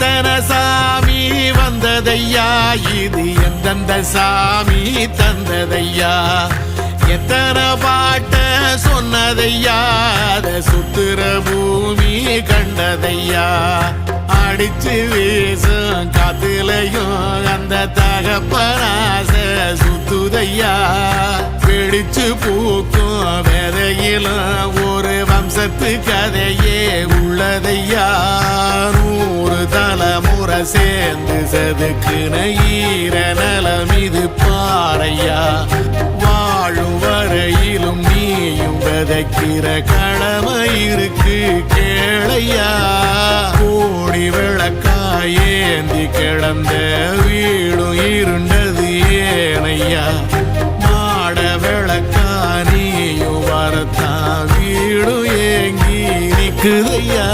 எத்தனை சாமி வந்ததையா, இது எந்தெந்த சாமி தந்ததையா, எத்தனை பாட்ட சொன்னதையா, அத சுத்துற பூமி கண்டதையா, அடிச்சு வீசும் காத்துலையும் அந்த தகப்பனாச சுத்துதையா, பிடிச்சு பூக்கும் விதையிலும் ஒரு வம்சத்து கதையே உள்ளதையா, 100 தலைமுறை சேர்ந்து செதுக்குன ஈர நலம் இது பாறையா, வாழும் வரையிலும் நீயும் விதைக்கிற கடமை இருக்கு கேளையா, கோடி விளக்காயேந்தி கிடந்த வீடும் இருண்டது ஏனையா, மாட விளக்கா நீயும் வரத்தான் வீடும் ஏங்கி நிக்குதையா.